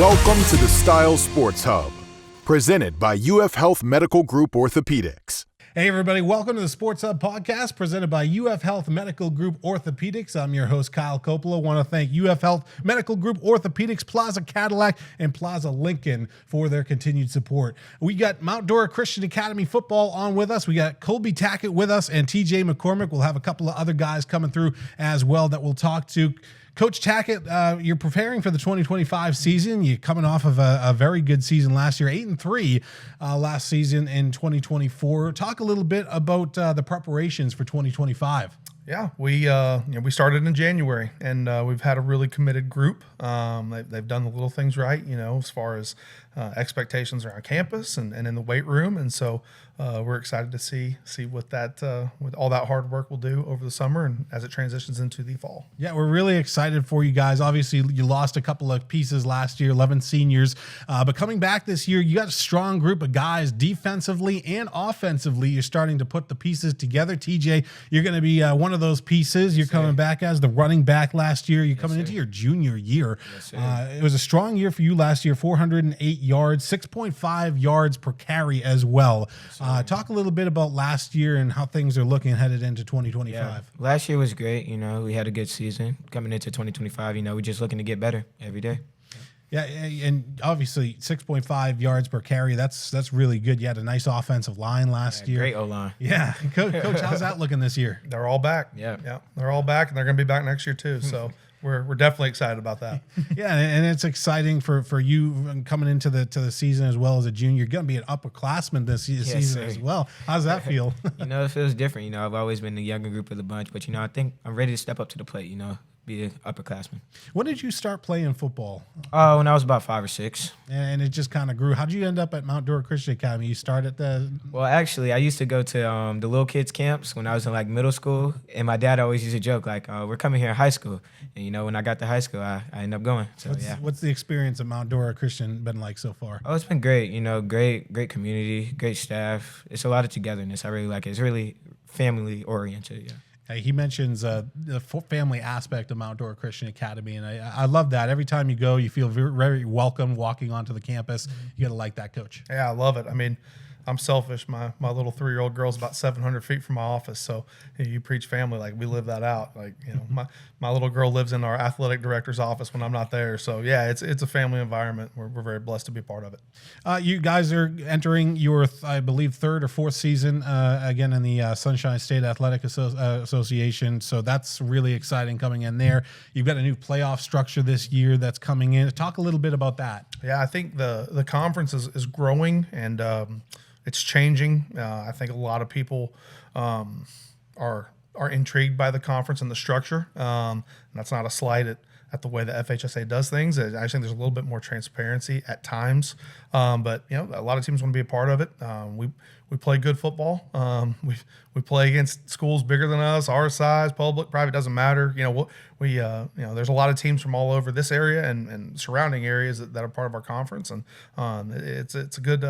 Welcome to the Style Sports Hub, presented by UF Health Medical Group Orthopaedics. Hey everybody, welcome to the Sports Hub podcast presented by UF Health Medical Group Orthopaedics. I'm your host, Kyle Coppola. I want to thank UF Health Medical Group Orthopaedics, Plaza Cadillac, and Plaza Lincoln for their continued support. We got Mount Dora Christian Academy football on with us. We got Kolby Tackett with us and TJ McCormick. We'll have a couple of other guys coming through as well that we'll talk to. Coach Tackett, you're preparing for the 2025 season. You're coming off of a very good season last year, 8-3 last season in 2024. Talk a little bit about the preparations for 2025. Yeah, we started in January, and we've had a really committed group. They've done the little things right, as far as expectations around campus and in the weight room, and so we're excited to see what that with all that hard work will do over the summer and as it transitions into the fall. Yeah, we're really excited for you guys. Obviously, you lost a couple of pieces last year, 11 seniors, but coming back this year, you got a strong group of guys defensively and offensively. You're starting to put the pieces together. TJ, you're going to be one of those pieces. You're coming back as the running back last year. You're coming into your junior year. It was a strong year for you last year, 408 yards, 6.5 yards per carry as well. Talk a little bit about last year and how things are looking headed into 2025. Yeah. Last year was great. We had a good season. Coming into 2025, we're just looking to get better every day. Yeah, and obviously 6.5 yards per carry, that's really good. You had a nice offensive line last year. Great O-line. Yeah. Coach, how's that looking this year? They're all back. Yeah, they're all back, and they're going to be back next year too. So we're definitely excited about that. Yeah, and it's exciting for you coming into the season as well as a junior. You're going to be an upperclassman this season as well. How's that feel? It feels different. I've always been the younger group of the bunch, but I think I'm ready to step up to the plate. Be an upperclassman. When did you start playing football? When I was about 5 or 6. And it just kind of grew. How'd you end up at Mount Dora Christian Academy? You started the... Well, actually, I used to go to the little kids camps when I was in middle school, and my dad always used to joke we're coming here in high school. And when I got to high school, I ended up going. So What's the experience at Mount Dora Christian been like so far? Oh, it's been great. Great community, great staff. It's a lot of togetherness. I really like it. It's really family oriented. Yeah. He mentions the family aspect of Mount Dora Christian Academy, and I love that. Every time you go, you feel very, very welcome walking onto the campus. You got to like that, Coach. Yeah, I love it. I mean, I'm selfish. My little 3-year-old girl's about 700 feet from my office, so you preach family, we live that out. My little girl lives in our athletic director's office when I'm not there. So yeah, it's a family environment. We're very blessed to be a part of it. You guys are entering your, I believe, 3rd or 4th season again in the Sunshine State Athletic Association. So that's really exciting coming in there. You've got a new playoff structure this year that's coming in. Talk a little bit about that. Yeah, I think the conference is growing and it's changing. I think a lot of people are intrigued by the conference and the structure. And that's not a slight at the way the FHSA does things. I think there's a little bit more transparency at times. But a lot of teams want to be a part of it. We play good football. We play against schools bigger than us, our size, public, private, doesn't matter. There's a lot of teams from all over this area and surrounding areas that are part of our conference, and it's a good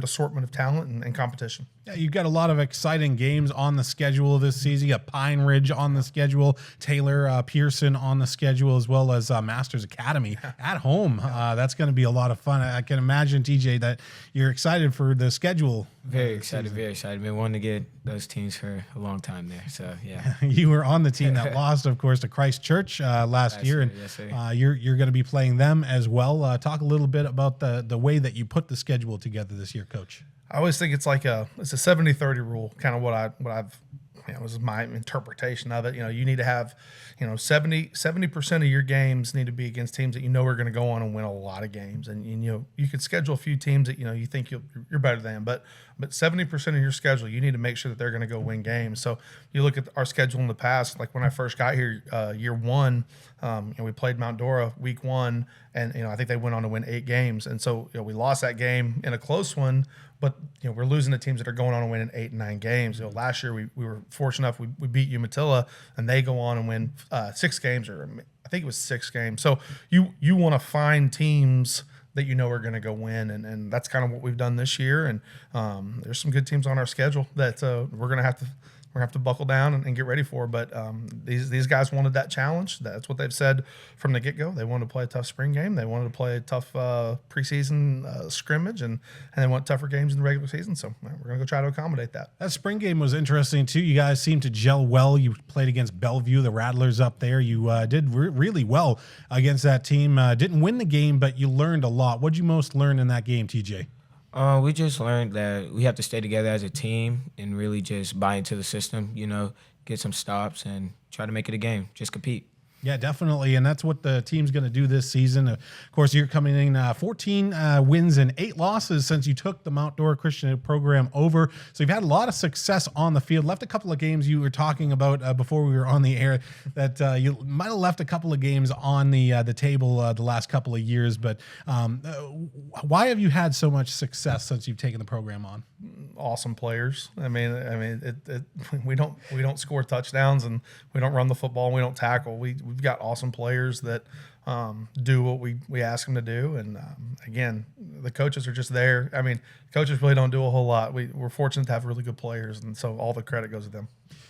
assortment of talent and competition. Yeah, you've got a lot of exciting games on the schedule this season. You got Pine Ridge on the schedule, Taylor Pearson on the schedule, as well as Masters Academy at home. That's going to be a lot of fun. I can imagine, TJ, that you're excited for the schedule. Very excited. Been wanting to get those teams for a long time there. So, yeah. You were on the team that lost, of course, to Christ Church last year. And yes, you're going to be playing them as well. Talk a little bit about the way that you put the schedule together this year, Coach. I always think it's it's a 70-30 rule, kind of what I've this is my interpretation of it. You need to have, 70% of your games need to be against teams that are going to go on and win a lot of games. And you could schedule a few teams that you think you're better than, but 70% of your schedule, you need to make sure that they're going to go win games. So you look at our schedule in the past, like when I first got here, year one, we played Mount Dora week 1, and I think they went on to win 8 games. And so we lost that game in a close one. But we're losing to teams that are going on and winning 8 and 9 games. Last year we were fortunate enough we beat Umatilla, and they go on and win 6 games, or I think it was 6 games. So you want to find teams that are going to go win, and that's kind of what we've done this year. And there's some good teams on our schedule that we're going to to have to buckle down and get ready for. But these guys wanted that challenge. That's what they've said from the get-go. They wanted to play a tough spring game. They wanted to play a tough preseason scrimmage, and they want tougher games in the regular season. So we're going to go try to accommodate that. That spring game was interesting, too. You guys seemed to gel well. You played against Bellevue, the Rattlers up there. You did really well against that team. Didn't win the game, but you learned a lot. What did you most learn in that game, TJ? We just learned that we have to stay together as a team and really just buy into the system, get some stops and try to make it a game, just compete. Yeah, definitely, and that's what the team's going to do this season. Of course, you're coming in 14 wins and 8 losses since you took the Mount Dora Christian program over. So you've had a lot of success on the field. Left a couple of games you were talking about before we were on the air that you might have left a couple of games on the table the last couple of years. But why have you had so much success since you've taken the program on? Awesome players. I mean, we don't score touchdowns, and we don't run the football, and we don't tackle. We've got awesome players that do what we ask them to do. And again, the coaches are just there. I mean, coaches really don't do a whole lot. We're fortunate to have really good players, and so all the credit goes to them.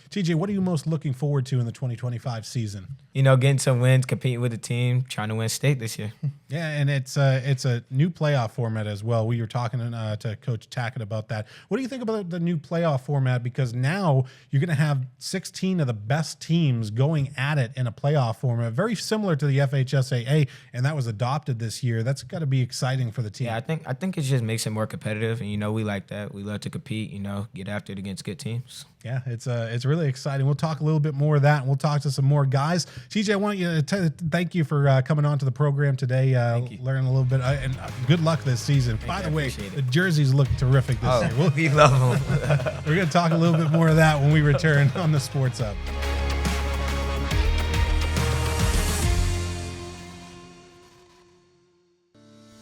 TJ, what are you most looking forward to in the 2025 season? Getting some wins, competing with the team, trying to win state this year. Yeah, and it's a new playoff format as well. We were talking to Coach Tackett about that. What do you think about the new playoff format? Because now you're going to have 16 of the best teams going at it in a playoff format, very similar to the FHSAA, and that was adopted this year. That's got to be exciting for the team. Yeah, I think it just makes it more competitive, and we like that. We love to compete, get after it against good teams. Yeah, it's really exciting. We'll talk a little bit more of that, and we'll talk to some more guys. TJ, I want you to thank you for coming on to the program today, learning a little bit, and good luck this season. By the way, the jerseys look terrific this year. We love them. We're going to talk a little bit more of that when we return on the Sports Hub.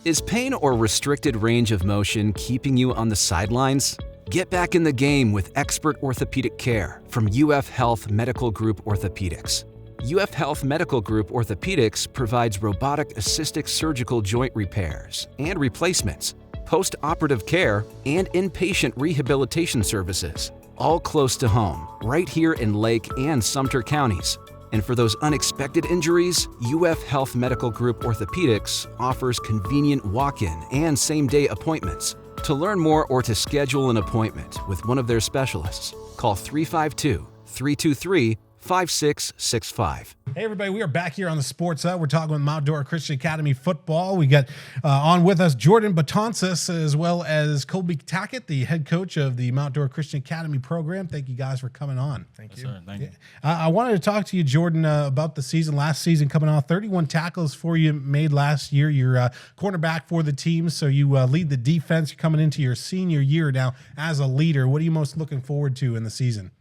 Is pain or restricted range of motion keeping you on the sidelines? Get back in the game with expert orthopedic care from UF Health Medical Group Orthopaedics. UF Health Medical Group Orthopaedics provides robotic-assisted surgical joint repairs and replacements, post-operative care, and inpatient rehabilitation services, all close to home, right here in Lake and Sumter counties. And for those unexpected injuries, UF Health Medical Group Orthopaedics offers convenient walk-in and same-day appointments. To learn more or to schedule an appointment with one of their specialists, call 352-323-5665. Hey, everybody, we are back here on the Sports Hub. We're talking with Mount Dora Christian Academy football. We got on with us Jourdan Betances as well as Kolby Tackett, the head coach of the Mount Dora Christian Academy program. Thank you guys for coming on. Thank you. Sir, thank you. I wanted to talk to you, Jourdan, about the season. Last season coming off, 31 tackles for you made last year. You're cornerback for the team, so you lead the defense. You're coming into your senior year now as a leader. What are you most looking forward to in the season?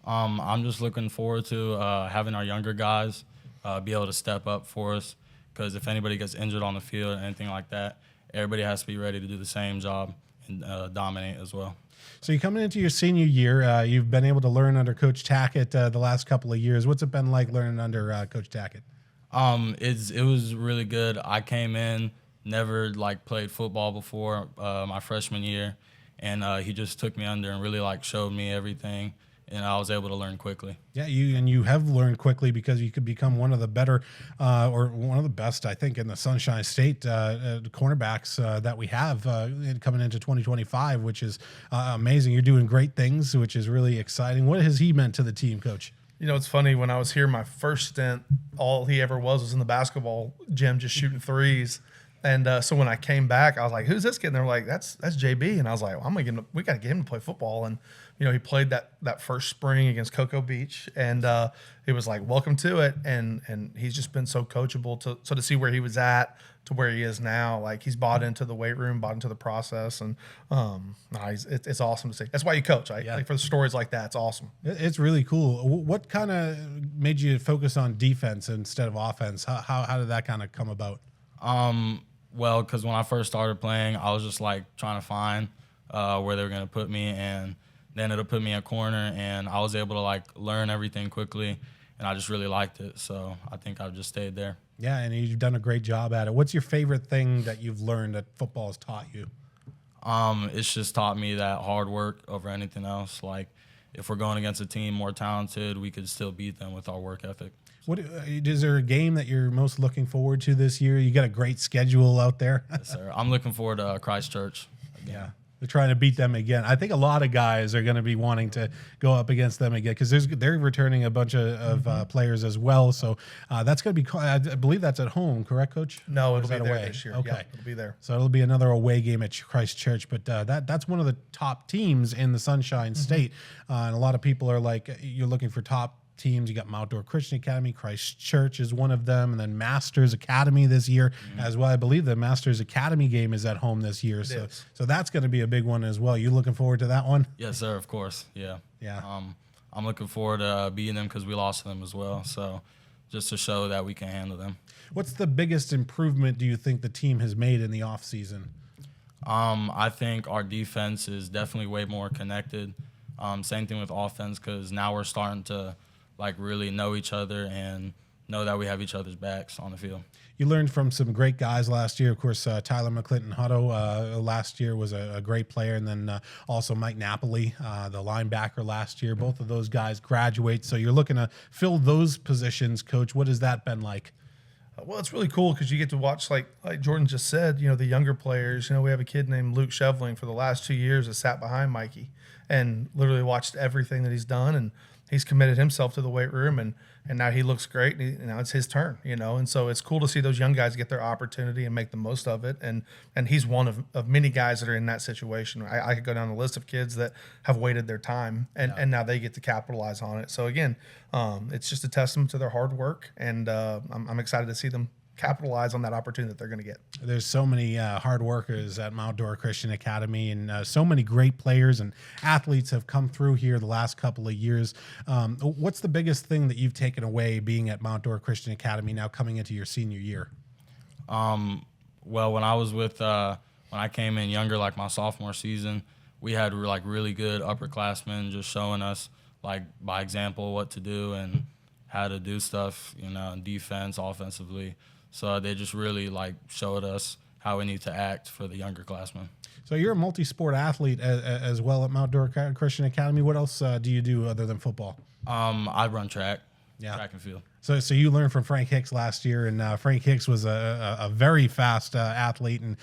I'm just looking forward to having our younger guys be able to step up for us, because if anybody gets injured on the field or anything like that, everybody has to be ready to do the same job and dominate as well. So you're coming into your senior year. You've been able to learn under Coach Tackett the last couple of years. What's it been like learning under Coach Tackett? It was really good. I came in, never played football before my freshman year, and he just took me under and really showed me everything. And I was able to learn quickly. Yeah, you have learned quickly, because you could become one of the better or one of the best, I think, in the Sunshine State cornerbacks that we have coming into 2025, which is amazing. You're doing great things, which is really exciting. What has he meant to the team, Coach? It's funny. When I was here my first stint, all he ever was in the basketball gym just shooting threes. And so when I came back, I was like, "Who's this kid?" And they're like, "That's JB." And I was like, well, "We got to get him to play football." And he played that first spring against Cocoa Beach, and it was like, welcome to it. And he's just been so coachable. To see where he was at to where he is now, he's bought into the weight room, bought into the process, and it's awesome to see. That's why you coach. For the stories like that, it's awesome. It's really cool. What kind of made you focus on defense instead of offense? How did that kind of come about? Well, because when I first started playing, I was just trying to find where they were going to put me, and then it'll put me in corner, and I was able to learn everything quickly, and I just really liked it. So I think I've just stayed there. Yeah, and you've done a great job at it. What's your favorite thing that you've learned that football has taught you? It's just taught me that hard work over anything else. if we're going against a team more talented, we could still beat them with our work ethic. What is there a game that you're most looking forward to this year? You got a great schedule out there. Yes, sir. I'm looking forward to Christchurch again. Yeah. They're trying to beat them again. I think a lot of guys are going to be wanting to go up against them again because they're returning a bunch of players as well. So that's going to be, I believe that's at home, correct, Coach? No, it'll Or be is that there away? this year. Okay. Yeah, it'll be there. So it'll be another away game at Christchurch. But that's one of the top teams in the Sunshine State. And a lot of people are like, you're looking for top teams. You got Mount Dora Christian Academy, Christchurch is one of them, and then Masters Academy this year as well. I believe the Masters Academy game is at home this year, so that's going to be a big one as well. You looking forward to that one? Yes, sir. Of course. Yeah. Yeah. I'm looking forward to beating them because we lost to them as well. So just to show that we can handle them. What's the biggest improvement do you think the team has made in the off season? I think our defense is definitely way more connected. Same thing with offense because now we're starting to really know each other and know that we have each other's backs on the field. You learned from some great guys last year. Of course, Tyler McClinton Hutto last year was a great player. And then also Mike Napoli, the linebacker last year. Both of those guys graduate. So you're looking to fill those positions, Coach. What has that been like? Well, it's really cool because you get to watch, like Jourdan just said, the younger players. We have a kid named Luke Shevling for the last 2 years that sat behind Mikey and literally watched everything that he's done. And he's committed himself to the weight room, and now he looks great. And now it's his turn, and so it's cool to see those young guys get their opportunity and make the most of it. And he's one of many guys that are in that situation. I could go down the list of kids that have waited their time, and now they get to capitalize on it. So again, it's just a testament to their hard work, and I'm excited to see them capitalize on that opportunity that they're going to get. There's so many hard workers at Mount Dora Christian Academy, and so many great players and athletes have come through here the last couple of years. What's the biggest thing that you've taken away being at Mount Dora Christian Academy now coming into your senior year? Well, when I was when I came in younger, like my sophomore season, we had really good upperclassmen just showing us by example what to do and how to do stuff, in defense, offensively. So they just really showed us how we need to act for the younger classmen. So you're a multi-sport athlete as well at Mount Dora Christian Academy. What else do you do other than football? I run track and field. So you learned from Frank Hicks last year, and Frank Hicks was a very fast athlete, and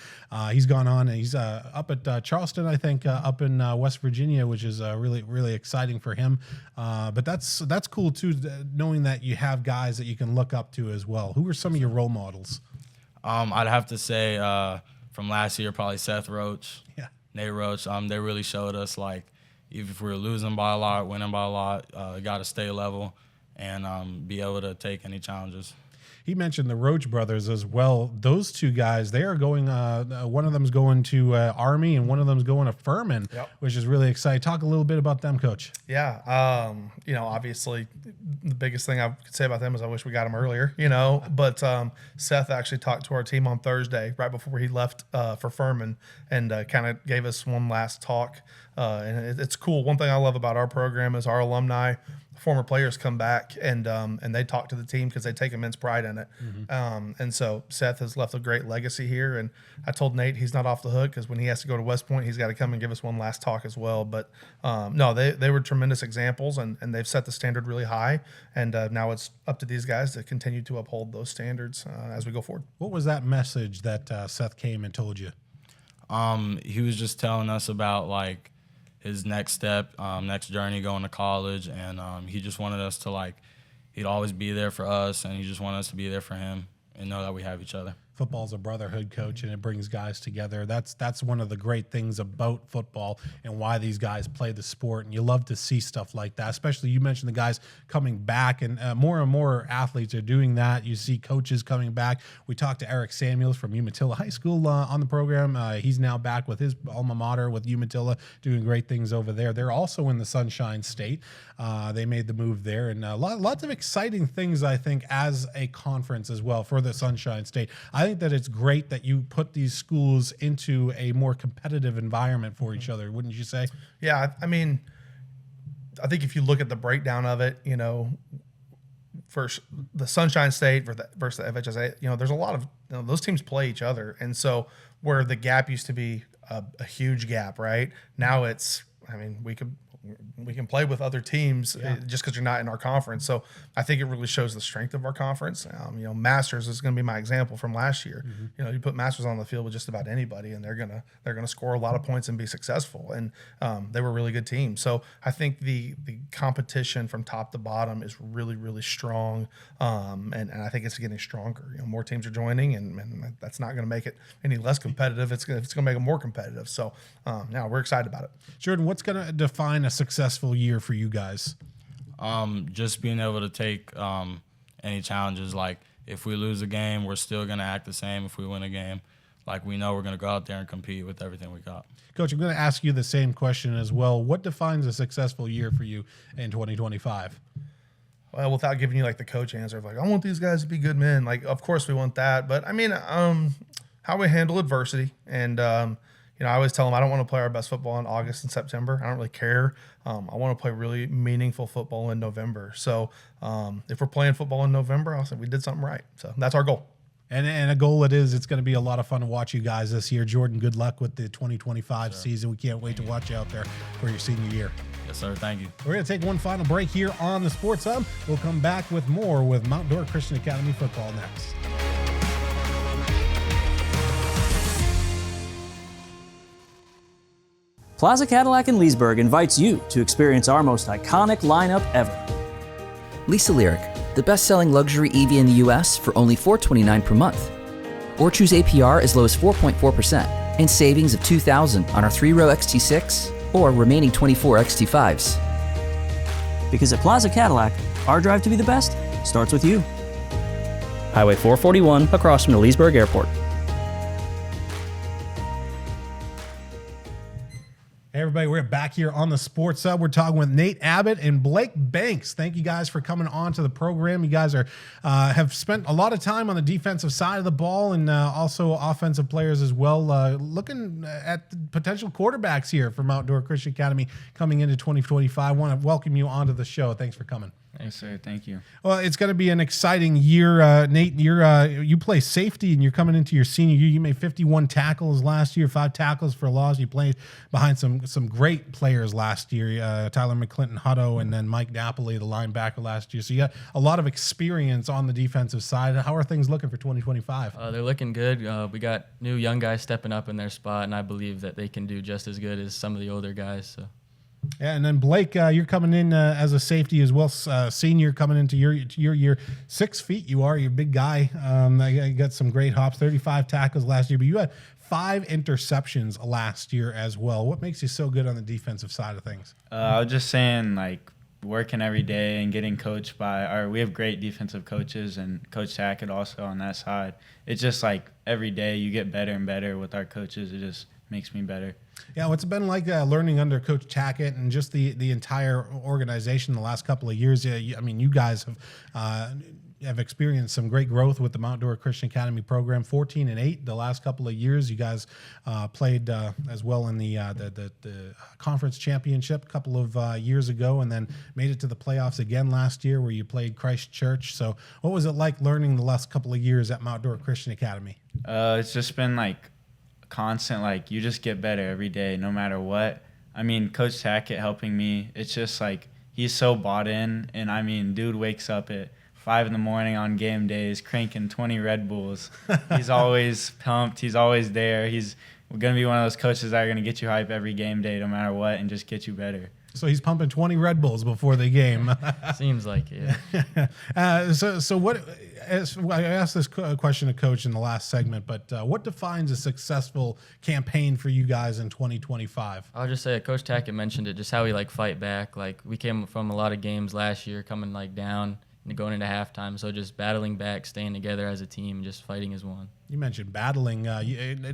he's gone on, and he's up at Charleston, I think, up in West Virginia, which is really, really exciting for him. But that's cool, too, knowing that you have guys that you can look up to as well. Who are some of your role models? I'd have to say from last year, probably Seth Roach, Nate Roach. They really showed us, even if we were losing by a lot, winning by a lot, you got to stay level and be able to take any challenges. He mentioned the Roach brothers as well. Those two guys, they are going, one of them's going to Army and one of them's going to Furman, which is really exciting. Talk a little bit about them, Coach. Yeah. Obviously the biggest thing I could say about them is I wish we got them earlier, but Seth actually talked to our team on Thursday right before he left for Furman and kind of gave us one last talk. And it's cool. One thing I love about our program is our alumni, former players come back and they talk to the team because they take immense pride in it. And so Seth has left a great legacy here. And I told Nate he's not off the hook because when he has to go to West Point, he's got to come and give us one last talk as well. But no, they were tremendous examples and they've set the standard really high. And now it's up to these guys to continue to uphold those standards as we go forward. What was that message that Seth came and told you? He was just telling us about his next step, next journey going to college, and he just wanted us to he'd always be there for us, and he just wanted us to be there for him and know that we have each other. Football's a brotherhood, Coach, and it brings guys together. That's one of the great things about football and why these guys play the sport. And you love to see stuff like that, especially you mentioned the guys coming back, and more athletes are doing that. You see coaches coming back. We talked to Eric Samuels from Umatilla High School on the program. He's now back with his alma mater with Umatilla, doing great things over there. They're also in the Sunshine State. They made the move there, and lots of exciting things, I think, as a conference as well for the Sunshine State. I think that it's great that you put these schools into a more competitive environment for each other, wouldn't you say? Yeah, I mean, I think if you look at the breakdown of it, for the Sunshine State versus the FHSA, there's a lot of those teams play each other, and so where the gap used to be a huge gap, right now it's. I mean, we can play with other teams just because you're not in our conference. So I think it really shows the strength of our conference. Masters is going to be my example from last year. You put Masters on the field with just about anybody, and they're gonna score a lot of points and be successful. And they were a really good team. So I think the competition from top to bottom is really, really strong, and I think it's getting stronger. More teams are joining, and that's not going to make it any less competitive. It's going to make it more competitive. So we're excited about it. Jourdan, what's going to define a successful year for you guys? Just being able to take any challenges. Like if we lose a game, we're still going to act the same. If we win a game, like we know we're going to go out there and compete with everything we got. Coach, I'm going to ask you the same question as well. What defines a successful year for you in 2025? Well, without giving you like the coach answer of like, I want these guys to be good men. Like, of course we want that. But I mean, how we handle adversity. And, I always tell them I don't want to play our best football in August and September. I don't really care. I want to play really meaningful football in November. So if we're playing football in November, I'll say we did something right. So that's our goal. And a goal it's going to be a lot of fun to watch you guys this year. Jourdan, good luck with the 2025 season. We can't wait to watch you out there for your senior year. Yes, sir. Thank you. We're going to take one final break here on the Sports Hub. We'll come back with more with Mount Dora Christian Academy football next. Plaza Cadillac in Leesburg invites you to experience our most iconic lineup ever. Lisa Lyric, the best-selling luxury EV in the U.S. for only $429 per month. Or choose APR as low as 4.4% and savings of $2,000 on our 3-row XT6 or remaining 24 XT5s. Because at Plaza Cadillac, our drive to be the best starts with you. Highway 441 across from the Leesburg Airport. Hey everybody, we're back here on the Sports Hub. We're talking with Nate Abbott and Blake Banks. Thank you guys for coming on to the program. You guys have spent a lot of time on the defensive side of the ball and also offensive players as well. Looking at the potential quarterbacks here for Mount Dora Christian Academy coming into 2025. I want to welcome you onto the show. Thanks for coming. Thanks, sir. Thank you. Well, it's going to be an exciting year. Nate, you play safety and you're coming into your senior year. You made 51 tackles last year, 5 tackles for loss. You played behind some great players last year, Tyler McClinton Hutto and then Mike Napoli, the linebacker last year. So you got a lot of experience on the defensive side. How are things looking for 2025? They're looking good. We got new young guys stepping up in their spot, and I believe that they can do just as good as some of the older guys. So. Yeah, and then Blake, you're coming in as a safety as well, senior coming into your year. 6 feet you are, you're a big guy. You got some great hops, 35 tackles last year, but you had 5 interceptions last year as well. What makes you so good on the defensive side of things? I was just saying, like, working every day and getting coached by we have great defensive coaches and Coach Tackett also on that side. It's just like every day you get better and better with our coaches. It just makes me better. Yeah, what's it been like learning under Coach Tackett and just the entire organization the last couple of years? I mean, you guys have experienced some great growth with the Mount Dora Christian Academy program. 14-8 the last couple of years. You guys played as well in the conference championship a couple of years ago, and then made it to the playoffs again last year, where you played Christ Church. So, what was it like learning the last couple of years at Mount Dora Christian Academy? It's just been like constant, like you just get better every day no matter what. I mean, Coach Tackett helping me, it's just like he's so bought in, and I mean, dude wakes up at 5 a.m. on game days cranking 20 Red Bulls. He's always pumped, he's always there. He's going to be one of those coaches that are going to get you hype every game day no matter what and just get you better. So he's pumping 20 Red Bulls before the game. Seems like it. So what? I asked this question to Coach in the last segment, but what defines a successful campaign for you guys in 2025? I'll just say, Coach Tackett mentioned it, just how we fight back. We came from a lot of games last year, coming down and going into halftime. So just battling back, staying together as a team, just fighting as one. You mentioned battling.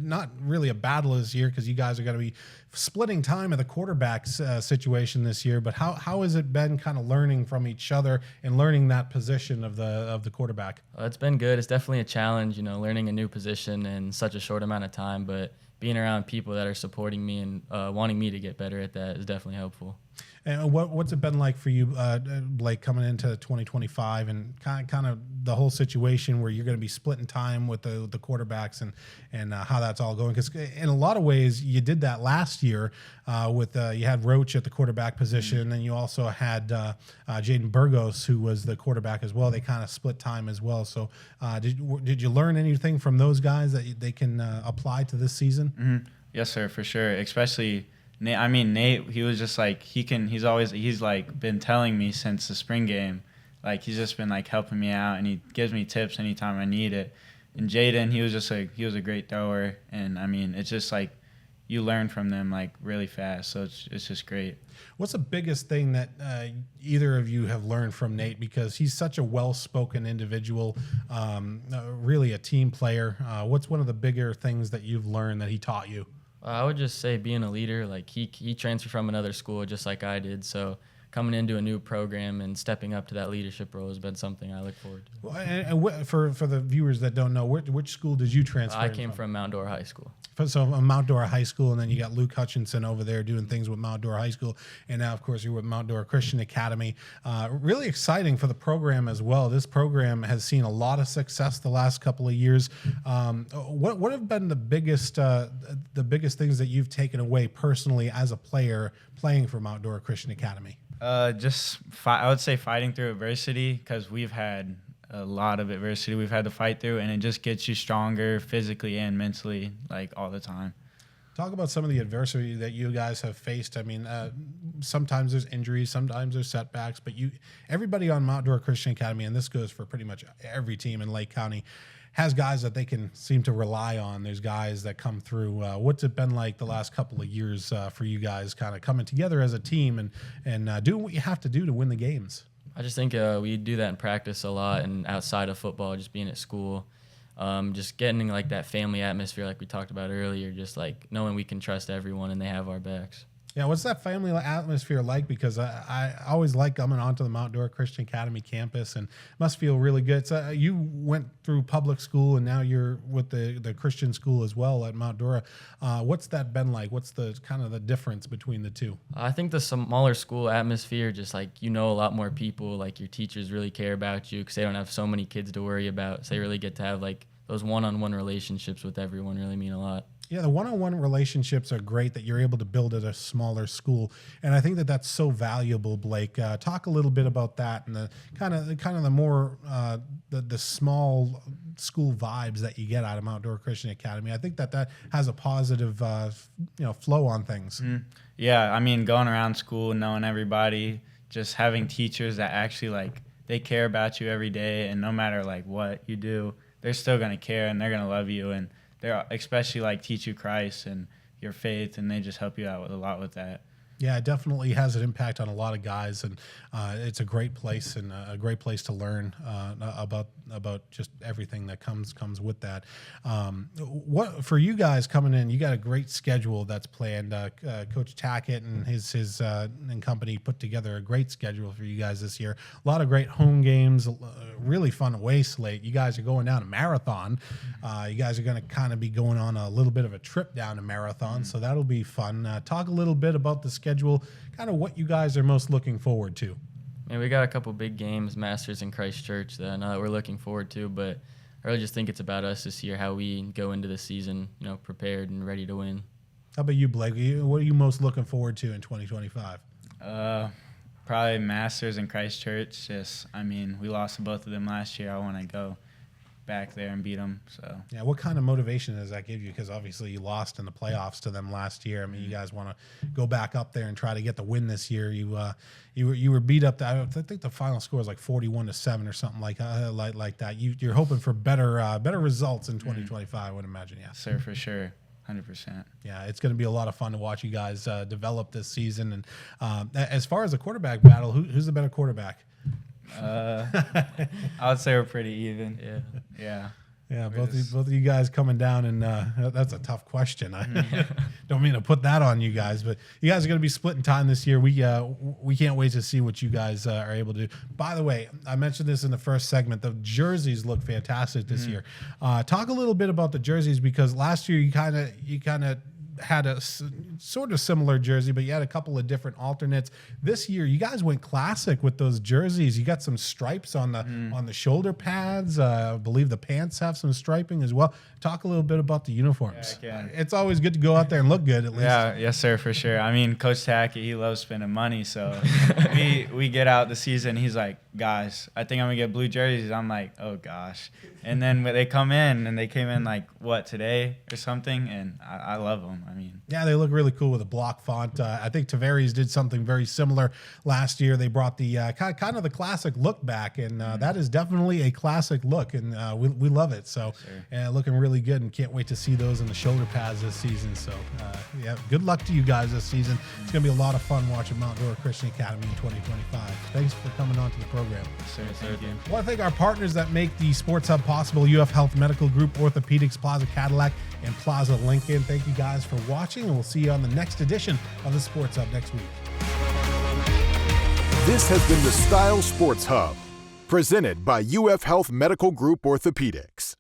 Not really a battle this year because you guys are going to be splitting time at the quarterback situation this year. But how has it been kind of learning from each other and learning that position of the quarterback? It's been good. It's definitely a challenge, learning a new position in such a short amount of time. But being around people that are supporting me and wanting me to get better at that is definitely helpful. And what's it been like for you, Blake, coming into 2025 and kind of the whole situation where you're going to be splitting time with the quarterbacks and how that's all going? Because in a lot of ways, you did that last year with you had Roach at the quarterback position, and you also had Jaden Burgos, who was the quarterback as well. They kind of split time as well. So did you learn anything from those guys that they can apply to this season? Mm-hmm. Yes, sir, for sure. Especially Nate. I mean, Nate, he was just like, he's like been telling me since the spring game, like he's just been like helping me out, and he gives me tips anytime I need it. And Jaden, he was a great thrower, and I mean, it's just like you learn from them like really fast. So it's just great. What's the biggest thing that either of you have learned from Nate? Because he's such a well-spoken individual, really a team player. What's one of the bigger things that you've learned that he taught you? I would just say being a leader. Like he transferred from another school just like I did. So coming into a new program and stepping up to that leadership role has been something I look forward to. Well, and for the viewers that don't know, which school did you transfer? I came from Mount Dora High School. So Mount Dora High School, and then you got Luke Hutchinson over there doing things with Mount Dora High School, and now, of course, you're with Mount Dora Christian Academy. Really exciting for the program as well. This program has seen a lot of success the last couple of years. What have been the biggest things that you've taken away personally as a player playing for Mount Dora Christian Academy? I would say fighting through adversity, because we've had a lot of adversity we've had to fight through, and it just gets you stronger physically and mentally, like all the time. Talk about some of the adversity that you guys have faced. I mean, sometimes there's injuries, sometimes there's setbacks, but everybody on Mount Dora Christian Academy, and this goes for pretty much every team in Lake County, has guys that they can seem to rely on. There's guys that come through. What's it been like the last couple of years for you guys kind of coming together as a team and doing what you have to do to win the games? I just think we do that in practice a lot, and outside of football, just being at school, just getting like that family atmosphere like we talked about earlier, just like knowing we can trust everyone and they have our backs. Yeah, what's that family atmosphere like? Because I always like coming onto the Mount Dora Christian Academy campus, and it must feel really good. So you went through public school, and now you're with the Christian school as well at Mount Dora. What's that been like? What's the kind of the difference between the two? I think the smaller school atmosphere, just like a lot more people. Like your teachers really care about you because they don't have so many kids to worry about. So they really get to have like those one-on-one relationships with everyone. Really mean a lot. Yeah, the one-on-one relationships are great that you're able to build at a smaller school, and I think that that's so valuable. Blake, talk a little bit about that and the kind of the more the small school vibes that you get out of Mount Dora Christian Academy. I think that has a positive flow on things. Mm-hmm. Yeah, I mean, going around school, knowing everybody, just having teachers that actually like they care about you every day, and no matter like what you do, they're still gonna care and they're gonna love you, and they're especially like teach you Christ and your faith, and they just help you out with a lot with that. Yeah, it definitely has an impact on a lot of guys, and it's a great place and a great place to learn about just everything that comes with that. What for you guys coming in? You got a great schedule that's planned. Coach Tackett and his and company put together a great schedule for you guys this year. A lot of great home games, really fun away slate. You guys are going down to Marathon. You guys are going to kind of be going on a little bit of a trip down to Marathon, so that'll be fun. Talk a little bit about the schedule, kind of what you guys are most looking forward to. Man, we got a couple big games, Masters and Christchurch, that I know that we're looking forward to, but I really just think it's about us this year, how we go into the season, prepared and ready to win. How about you, Blake? What are you most looking forward to in 2025? Probably Masters and Christchurch. We lost to both of them last year. I want to go back there and beat them. So yeah, what kind of motivation does that give you? Because obviously you lost in the playoffs to them last year. I mean, you guys want to go back up there and try to get the win this year. You were beat up. I think the final score was like 41-7 or something like that. You're hoping for better results in 2025. I would imagine. Yeah, sir, for sure. 100%. Yeah, it's going to be a lot of fun to watch you guys develop this season. And as far as the quarterback battle, who's the better quarterback? I would say we're pretty even. Yeah. Both of you guys coming down, and that's a tough question. I don't mean to put that on you guys, but you guys are going to be splitting time this year. We can't wait to see what you guys are able to do. By the way, I mentioned this in the first segment. The jerseys look fantastic this year. Talk a little bit about the jerseys, because last year you kind of had a sort of similar jersey, but you had a couple of different alternates. This year, you guys went classic with those jerseys. You got some stripes on the shoulder pads. I believe the pants have some striping as well. Talk a little bit about the uniforms. Yeah, it's always good to go out there and look good, at least. Yeah, yes, sir, for sure. I mean, Coach Tackett, he loves spending money, so we get out the season. He's like, guys, I think I'm gonna get blue jerseys. I'm like, oh gosh. And then when they come in, and they came in like today or something, and I love them. I mean, yeah, they look really cool with a block font. I think Tavares did something very similar last year. They brought the kind of the classic look back, and that is definitely a classic look, and we love it. So, looking really good, and can't wait to see those in the shoulder pads this season. So, yeah, good luck to you guys this season. It's going to be a lot of fun watching Mount Dora Christian Academy in 2025. Thanks for coming on to the program. Sir, thank you. I want to thank our partners that make the Sports Hub possible: UF Health Medical Group, Orthopaedics, Plaza Cadillac, and Plaza Lincoln. Thank you guys for watching, and we'll see you on the next edition of the Sports Hub next week. This has been the Style Sports Hub, presented by UF Health Medical Group Orthopaedics.